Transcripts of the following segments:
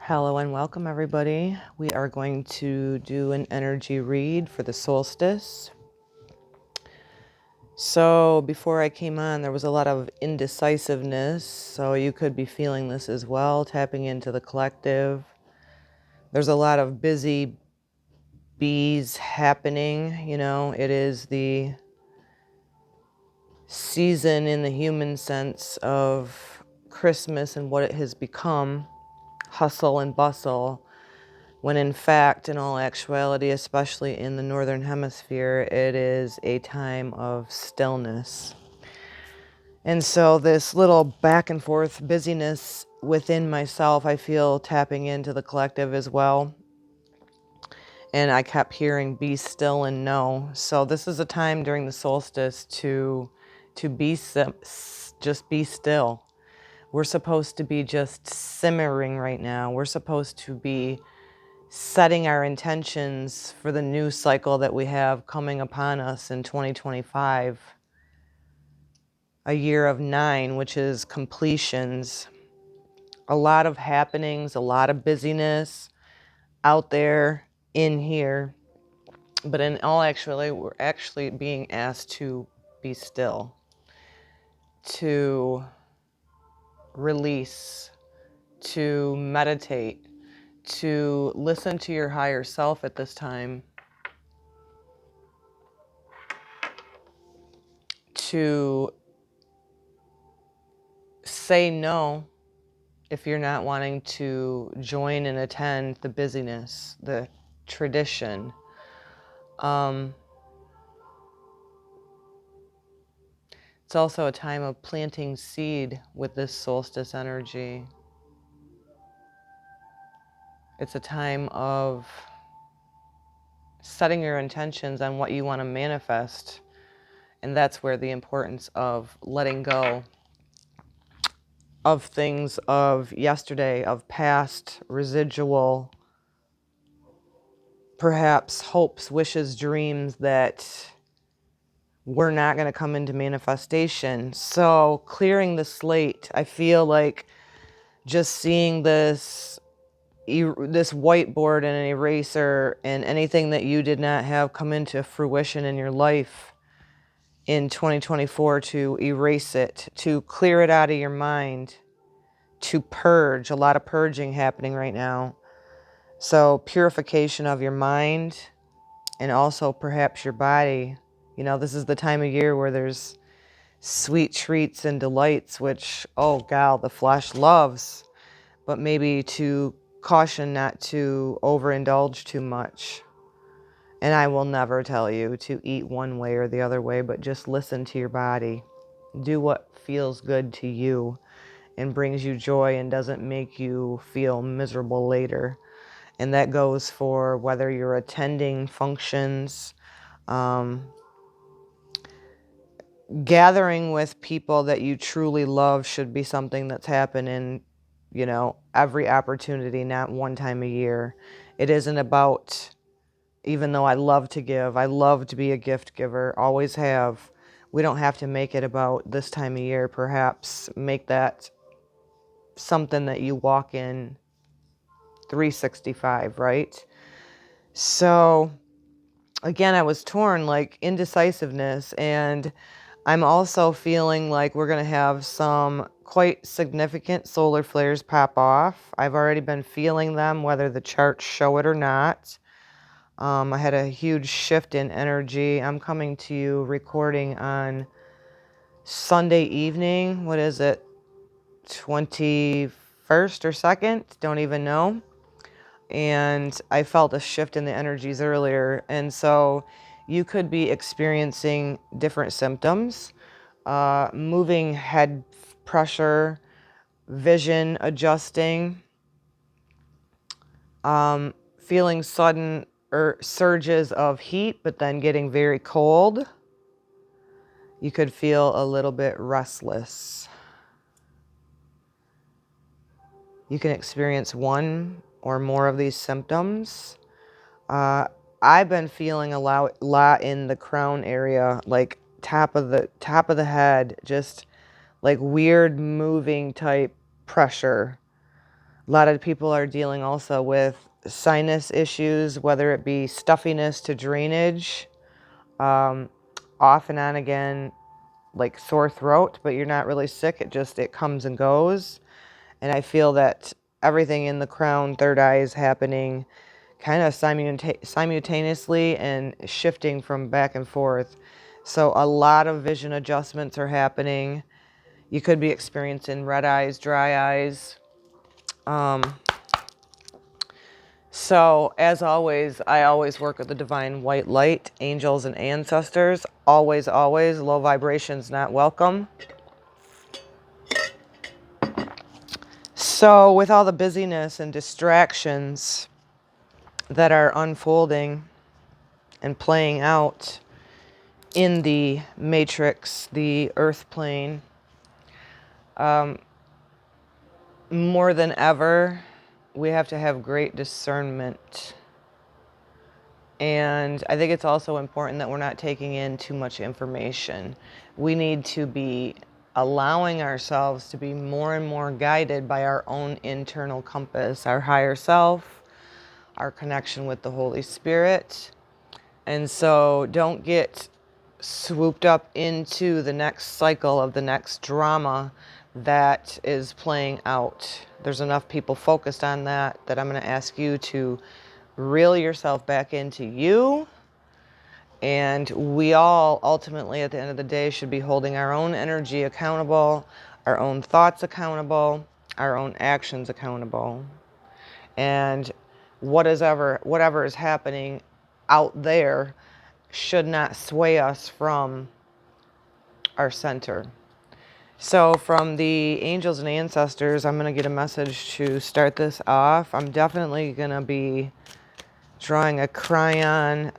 Hello and welcome, everybody. We are going to do an energy read for the solstice. So before I came on, there was a lot of indecisiveness, so you could be feeling this as well, tapping into the collective. There's a lot of busy bees happening. It is the season in the human sense of Christmas and what it has become, hustle and bustle. When in fact, in all actuality, especially in the Northern Hemisphere, it is a time of stillness. And so this little back and forth busyness within myself, I feel tapping into the collective as well. And I kept hearing be still and know. So this is a time during the solstice to just be still. We're supposed to be just simmering right now. We're supposed to be setting our intentions for the new cycle that we have coming upon us in 2025, a year of 9, which is completions. A lot of happenings, a lot of busyness out there, in here. But in all actuality, we're actually being asked to be still, to release, to meditate, to listen to your higher self at this time, to say no if you're not wanting to join and attend the busyness, the tradition. It's also a time of planting seed with this solstice energy. It's a time of setting your intentions on what you want to manifest. And that's where the importance of letting go of things of yesterday, of past, residual, perhaps hopes, wishes, dreams that we're not going to come into manifestation. So clearing the slate, I feel like just seeing this whiteboard and an eraser and anything that you did not have come into fruition in your life in 2024, to erase it, to clear it out of your mind, to purge. A lot of purging happening right now. So purification of your mind and also perhaps your body. This is the time of year where there's sweet treats and delights, which, oh gal, the flesh loves, but maybe to caution not to overindulge too much. And I will never tell you to eat one way or the other way, but just listen to your body. Do what feels good to you and brings you joy and doesn't make you feel miserable later. And that goes for whether you're attending functions, gathering with people that you truly love should be something that's happening, every opportunity, not one time a year. It isn't about, even though I love to give, I love to be a gift giver, always have. We don't have to make it about this time of year. Perhaps make that something that you walk in 365, right? So again, I was torn, like indecisiveness, and I'm also feeling like we're going to have some quite significant solar flares pop off. I've already been feeling them, whether the charts show it or not. I had a huge shift in energy. I'm coming to you recording on Sunday evening. What is it? 21st or 2nd? Don't even know. And I felt a shift in the energies earlier. And so you could be experiencing different symptoms, moving head pressure, vision adjusting, feeling sudden surges of heat, but then getting very cold. You could feel a little bit restless. You can experience one or more of these symptoms. I've been feeling a lot in the crown area, like top of the head, just like weird moving type pressure. A lot of people are dealing also with sinus issues, whether it be stuffiness to drainage, off and on again, like sore throat, but you're not really sick. It comes and goes. And I feel that everything in the crown, third eye is happening kind of simultaneously and shifting from back and forth. So a lot of vision adjustments are happening. You could be experiencing red eyes, dry eyes. So as always, I always work with the divine white light, angels and ancestors. Always, always, low vibrations not welcome. So with all the busyness and distractions that are unfolding and playing out in the matrix, the earth plane, more than ever, we have to have great discernment. And I think it's also important that we're not taking in too much information. We need to be allowing ourselves to be more and more guided by our own internal compass, our higher self, our connection with the Holy Spirit. And so don't get swooped up into the next cycle of the next drama that is playing out. There's enough people focused on that I'm going to ask you to reel yourself back into you. And we all ultimately at the end of the day should be holding our own energy accountable, our own thoughts accountable, our own actions accountable. And whatever is happening out there should not sway us from our center. So from the angels and ancestors, I'm going to get a message to start this off. I'm definitely going to be drawing a crayon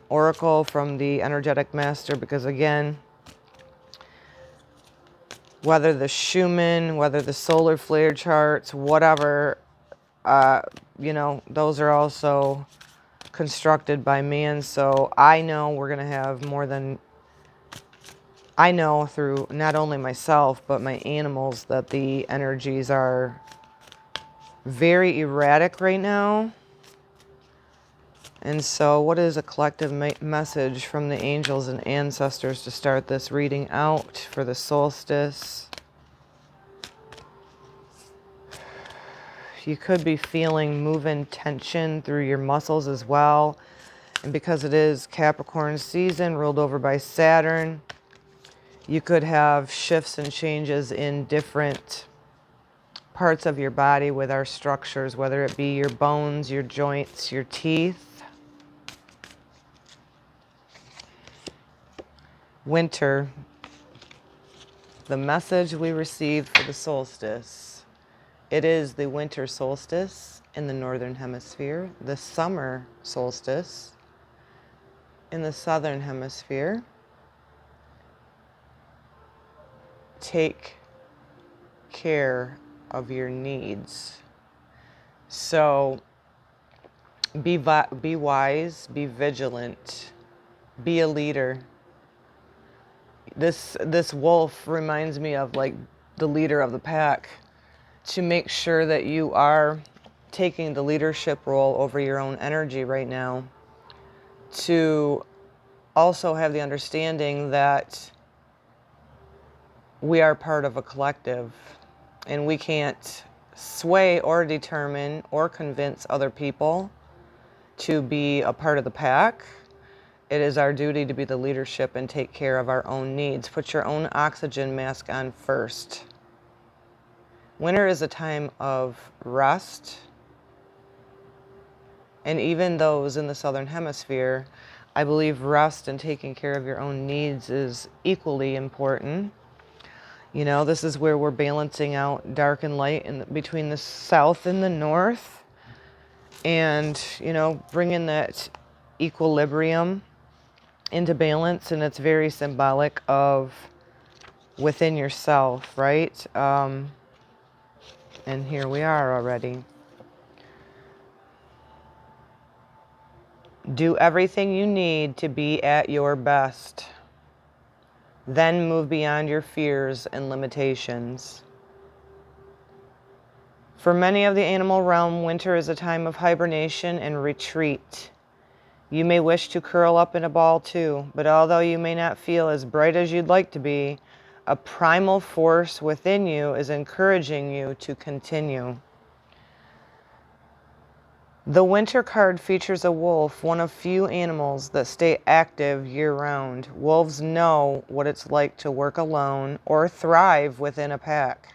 oracle from the energetic master, because again, whether the Schumann, whether the solar flare charts, whatever, those are also constructed by man. So I know we're going to have more than, I know through not only myself, but my animals, that the energies are very erratic right now. And so what is a collective message from the angels and ancestors to start this reading out for the solstice? You could be feeling moving tension through your muscles as well. And because it is Capricorn season, ruled over by Saturn, you could have shifts and changes in different parts of your body with our structures, whether it be your bones, your joints, your teeth. Winter, the message we received for the solstice. It is the winter solstice in the northern hemisphere, the summer solstice in the southern hemisphere. Take care of your needs. So be wise, be vigilant, be a leader. This wolf reminds me of like the leader of the pack, to make sure that you are taking the leadership role over your own energy right now, to also have the understanding that we are part of a collective and we can't sway or determine or convince other people to be a part of the pack. It is our duty to be the leadership and take care of our own needs. Put your own oxygen mask on first. Winter is a time of rest. And even those in the southern hemisphere, I believe rest and taking care of your own needs is equally important. You know, this is where we're balancing out dark and light between the south and the north. And, bringing that equilibrium into balance. And it's very symbolic of within yourself, right? And here we are already. Do everything you need to be at your best. Then move beyond your fears and limitations. For many of the animal realm, winter is a time of hibernation and retreat. You may wish to curl up in a ball too, but although you may not feel as bright as you'd like to be, a primal force within you is encouraging you to continue. The winter card features a wolf, one of few animals that stay active year-round. Wolves know what it's like to work alone or thrive within a pack.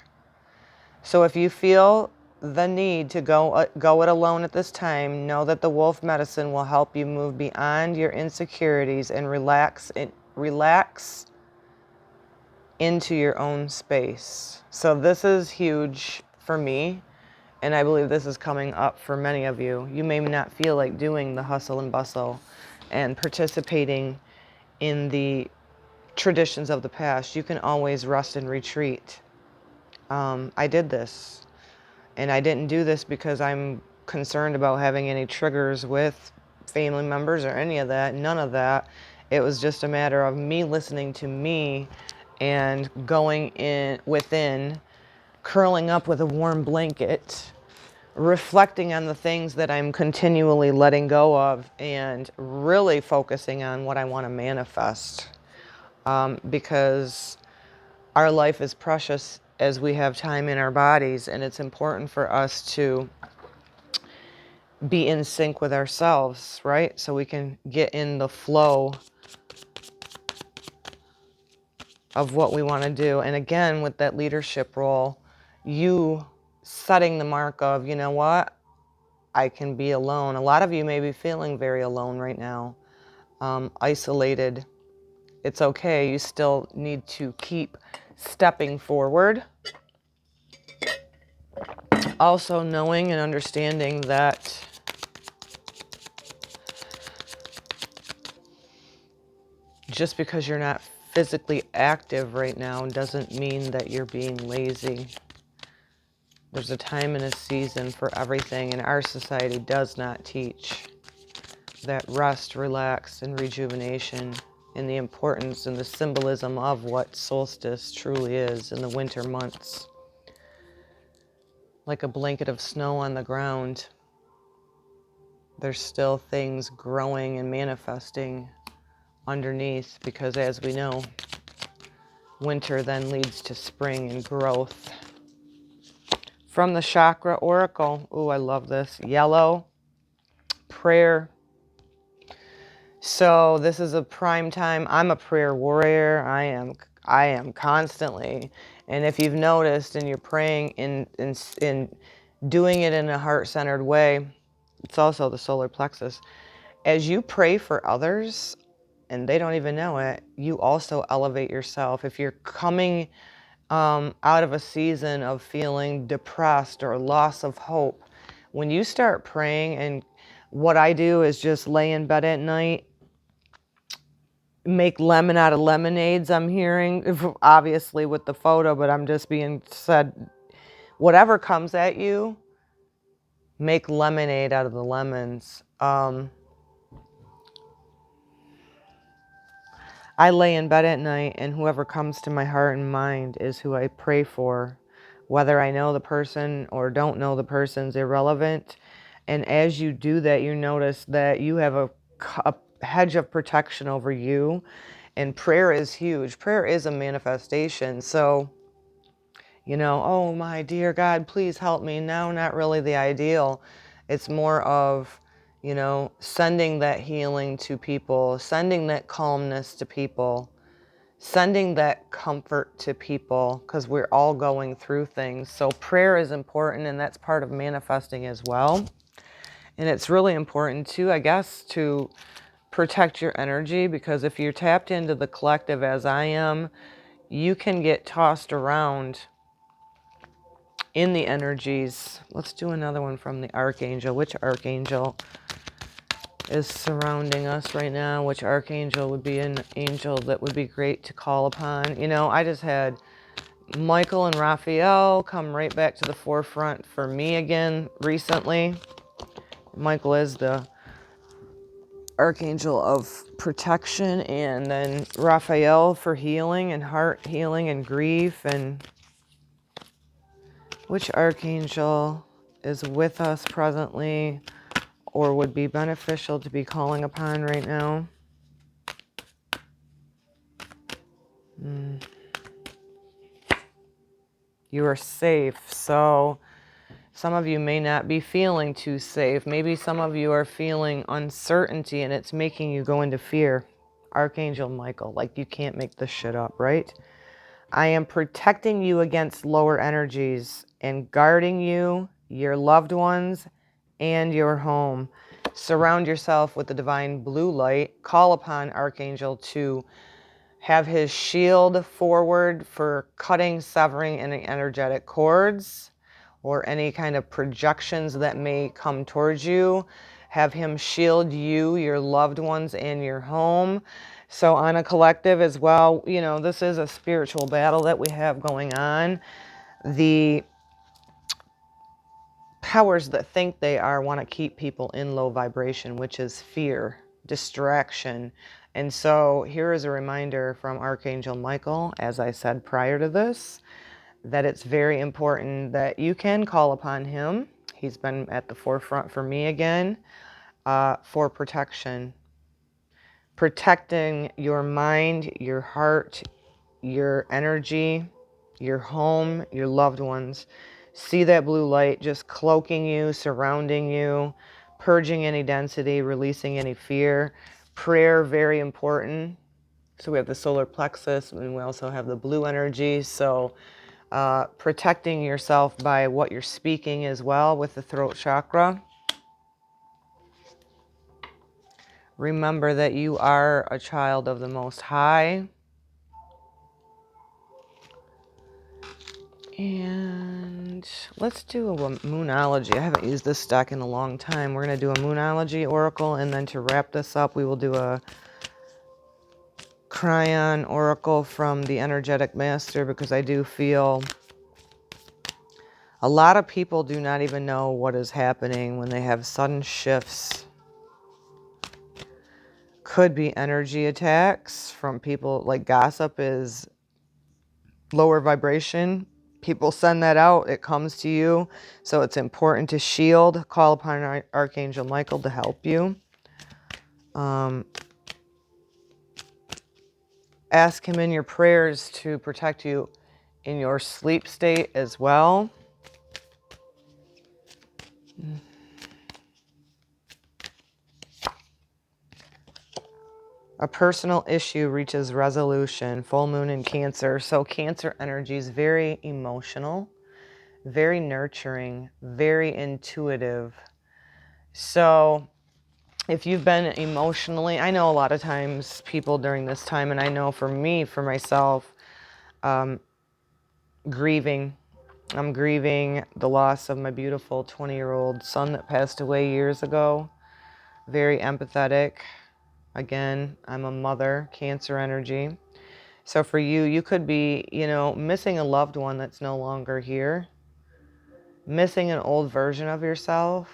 So if you feel the need to go it alone at this time, know that the wolf medicine will help you move beyond your insecurities and relax into your own space. So this is huge for me. And I believe this is coming up for many of you. You may not feel like doing the hustle and bustle and participating in the traditions of the past. You can always rest and retreat. I did this. And I didn't do this because I'm concerned about having any triggers with family members or any of that. None of that. It was just a matter of me listening to me and going in within, curling up with a warm blanket, reflecting on the things that I'm continually letting go of and really focusing on what I want to manifest. Because our life is precious as we have time in our bodies, and it's important for us to be in sync with ourselves, right? So we can get in the flow of what we want to do. And again, with that leadership role, you setting the mark of, you know what? I can be alone. A lot of you may be feeling very alone right now, isolated. It's okay. You still need to keep stepping forward. Also knowing and understanding that just because you're not physically active right now doesn't mean that you're being lazy. There's a time and a season for everything, and our society does not teach that rest, relax, and rejuvenation, and the importance and the symbolism of what solstice truly is in the winter months. Like a blanket of snow on the ground, there's still things growing and manifesting underneath, because as we know, winter then leads to spring and growth. From the Chakra Oracle, ooh, I love this, yellow, prayer. So this is a prime time. I'm a prayer warrior. I am constantly. And if you've noticed and you're praying in doing it in a heart-centered way, it's also the solar plexus. As you pray for others and they don't even know it, you also elevate yourself. If you're coming out of a season of feeling depressed or loss of hope, when you start praying, and what I do is just lay in bed at night, make lemon out of lemonades, I'm hearing, obviously with the photo, but I'm just being said, whatever comes at you, make lemonade out of the lemons. I lay in bed at night, and whoever comes to my heart and mind is who I pray for. Whether I know the person or don't know the person's irrelevant. And as you do that, you notice that you have a hedge of protection over you. And prayer is huge. Prayer is a manifestation. So, you know, oh my dear God, please help me. No, not really the ideal. It's more of, you know, sending that healing to people, sending that calmness to people, sending that comfort to people, because we're all going through things. So prayer is important, and that's part of manifesting as well. And it's really important too, I guess, to protect your energy, because if you're tapped into the collective as I am, you can get tossed around in the energies. Let's do another one from the Archangel. Which Archangel is surrounding us right now? Which Archangel would be an angel that would be great to call upon? You know, I just had Michael and Raphael come right back to the forefront for me again recently. Michael is the Archangel of protection, and then Raphael for healing and heart healing and grief and Which archangel is with us presently or would be beneficial to be calling upon right now? You are safe. So some of you may not be feeling too safe. Maybe some of you are feeling uncertainty and it's making you go into fear. Archangel Michael, like you can't make this shit up, right? I am protecting you against lower energies and guarding you, your loved ones, and your home. Surround yourself with the divine blue light. Call upon Archangel to have his shield forward for cutting, severing any energetic cords or any kind of projections that may come towards you. Have him shield you, your loved ones, and your home. So on a collective as well, you know, this is a spiritual battle that we have going on. The powers that think they are want to keep people in low vibration, which is fear, distraction. And so here is a reminder from Archangel Michael, as I said prior to this, that it's very important that you can call upon him. He's been at the forefront for me again, for protection. Protecting your mind, your heart, your energy, your home, your loved ones. See that blue light just cloaking you, surrounding you, purging any density, releasing any fear. Prayer, very important. So we have the solar plexus and we also have the blue energy. So protecting yourself by what you're speaking as well with the throat chakra. Remember that you are a child of the Most High. And let's do a moonology. I haven't used this deck in a long time. We're going to do a moonology oracle, and then to wrap this up, we will do a cryon oracle from the energetic master, because I do feel a lot of people do not even know what is happening when they have sudden shifts. Could be energy attacks from people, like gossip is lower vibration. People send that out, it comes to you. So it's important to shield, call upon Archangel Michael to help you. Ask him in your prayers to protect you in your sleep state as well. A personal issue reaches resolution, full moon in Cancer. So Cancer energy is very emotional, very nurturing, very intuitive. So if you've been emotionally, I know a lot of times people during this time, and I know for me, for myself, grieving. I'm grieving the loss of my beautiful 20-year-old son that passed away years ago. Very empathetic. Again, I'm a mother, Cancer energy. So for you, you could be, you know, missing a loved one that's no longer here, missing an old version of yourself,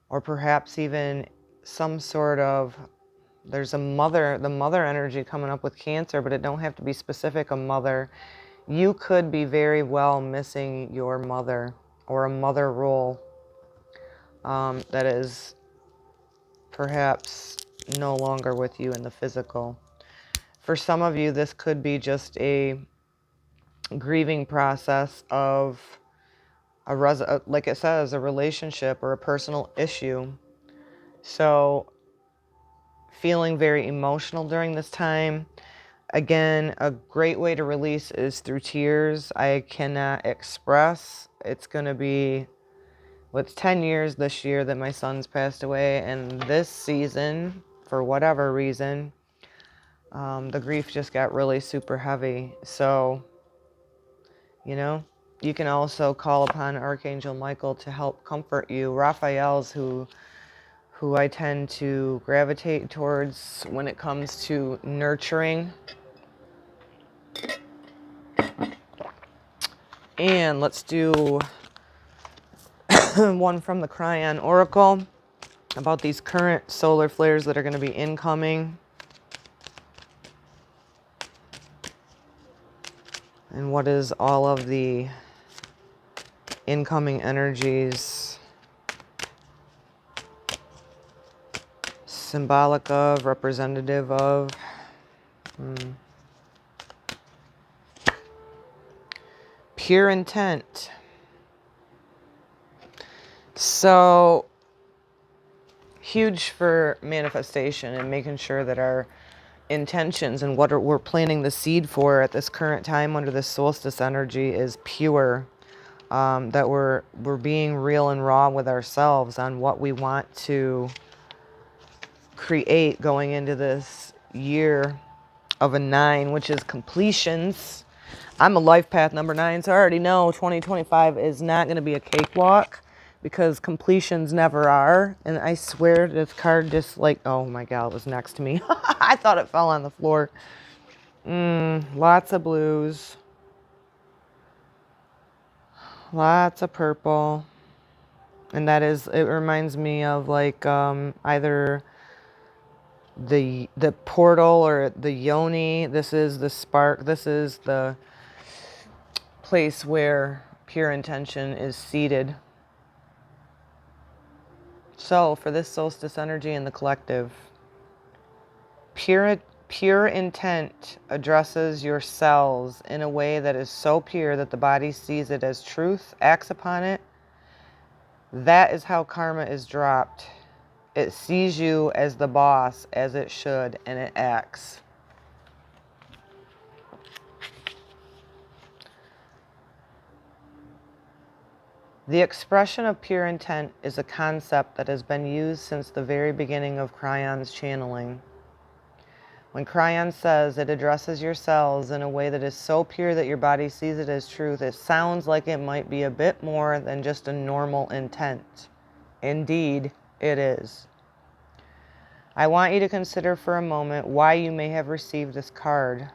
or perhaps even some sort of, there's a mother, the mother energy coming up with Cancer, but it don't have to be specific a mother. You could be very well missing your mother or a mother role that is perhaps no longer with you in the physical. For some of you, this could be just a grieving process of like it says, a relationship or a personal issue. So feeling very emotional during this time. Again, a great way to release is through tears. I cannot express. It's going to be, well, it's 10 years this year that my son's passed away. And this season, for whatever reason, the grief just got really super heavy. So, you know, you can also call upon Archangel Michael to help comfort you. Raphael's who I tend to gravitate towards when it comes to nurturing. And let's do one from the Cryon Oracle about these current solar flares that are going to be incoming. And what is all of the incoming energies. Symbolic of, representative of. Pure intent. So huge for manifestation and making sure that our intentions and what we're planting the seed for at this current time under this solstice energy is pure. That we're being real and raw with ourselves on what we want to create going into this year of a 9, which is completions. I'm a life path number 9, so I already know 2025 is not going to be a cakewalk because completions never are. And I swear this card just like, oh my God, it was next to me. I thought it fell on the floor. Lots of blues. Lots of purple. And that is, it reminds me of like either the portal or the yoni. This is the spark. This is the place where pure intention is seated. So for this solstice energy in the collective, pure intent addresses your cells in a way that is so pure that the body sees it as truth, acts upon it. That is how karma is dropped. It sees you as the boss, as it should, and it acts. The expression of pure intent is a concept that has been used since the very beginning of Cryon's channeling. When Cryon says it addresses your cells in a way that is so pure that your body sees it as truth, it sounds like it might be a bit more than just a normal intent. Indeed, it is. I want you to consider for a moment why you may have received this card.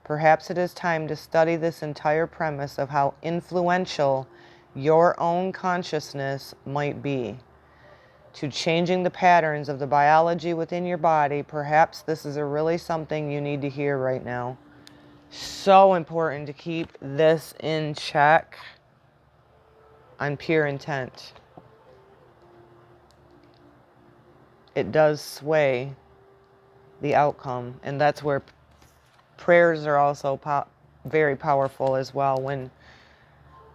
Perhaps it is time to study this entire premise of how influential your own consciousness might be to changing the patterns of the biology within your body. Perhaps this is really something you need to hear right now. So important to keep this in check on pure intent. It does sway the outcome, and that's where prayers are also very powerful as well when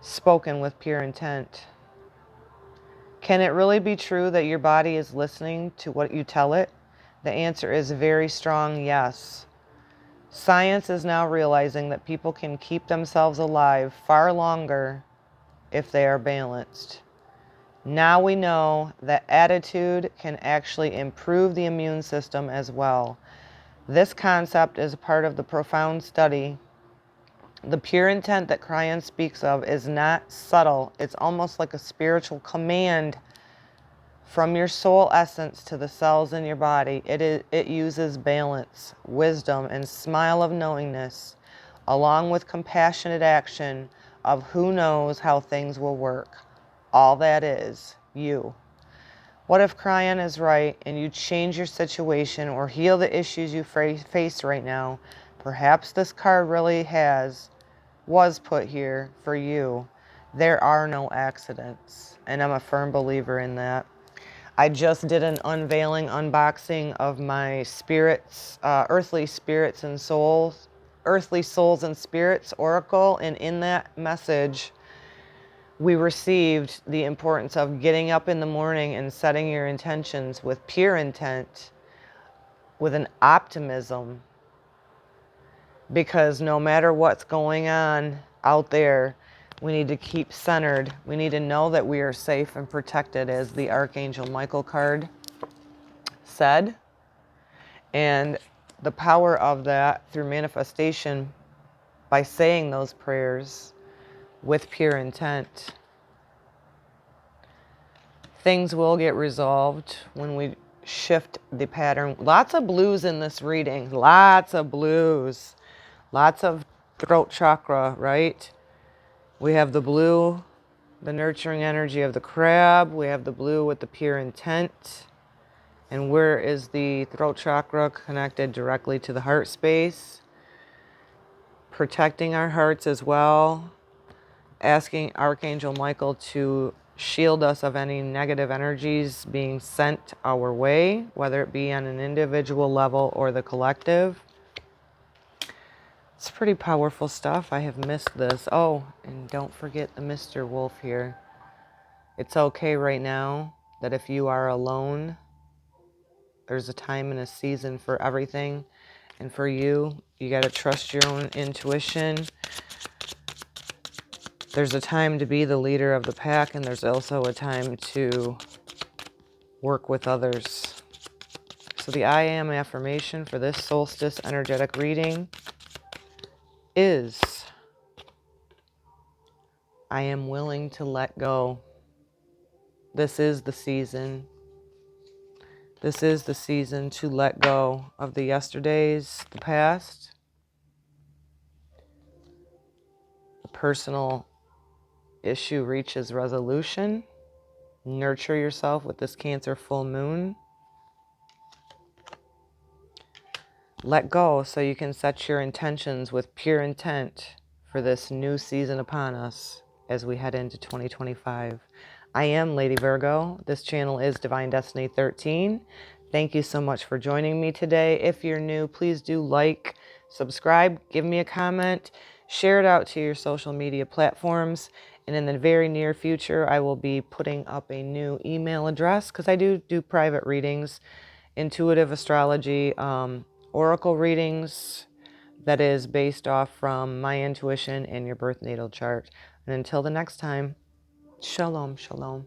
spoken with pure intent. Can it really be true that your body is listening to what you tell it? The answer is a very strong yes. Science is now realizing that people can keep themselves alive far longer if they are balanced. Now we know that attitude can actually improve the immune system as well. This concept is part of the profound study. The pure intent that Cryon speaks of is not subtle. It's almost like a spiritual command from your soul essence to the cells in your body. It uses balance, wisdom, and smile of knowingness, along with compassionate action of who knows how things will work. All that is you. What if Cryon is right and you change your situation or heal the issues you face right now? Perhaps this card really was put here for you. There are no accidents, and I'm a firm believer in that. I just did an unveiling unboxing of my spirits, earthly spirits and souls, earthly souls and spirits oracle, and in that message we received the importance of getting up in the morning and setting your intentions with pure intent, with an optimism, because no matter what's going on out there, we need to keep centered. We need to know that we are safe and protected, as the Archangel Michael card said. And the power of that through manifestation by saying those prayers with pure intent. Things will get resolved when we shift the pattern. Lots of blues in this reading. Lots of blues. Lots of throat chakra, right? We have the blue, the nurturing energy of the crab. We have the blue with the pure intent. And where is the throat chakra? Connected directly to the heart space. Protecting our hearts as well. asking Archangel Michael to shield us of any negative energies being sent our way, whether it be on an individual level or the collective. It's pretty powerful stuff. I have missed this. Oh, and don't forget the Mr. Wolf here. It's okay right now that if you are alone, there's a time and a season for everything. And for you, you got to trust your own intuition. There's a time to be the leader of the pack, and there's also a time to work with others. So the I am affirmation for this solstice energetic reading is, I am willing to let go. This is the season. This is the season to let go of the yesterdays, the past, the personal issue reaches resolution. Nurture yourself with this Cancer full moon. Let go so you can set your intentions with pure intent for this new season upon us as we head into 2025. I am Lady Virgo. This channel is Divine Destiny 13. Thank you so much for joining me today. If you're new, please do like, subscribe, give me a comment, share it out to your social media platforms. And in the very near future, I will be putting up a new email address because I do private readings, intuitive astrology, oracle readings that is based off from my intuition and your birth natal chart. And until the next time, shalom, shalom.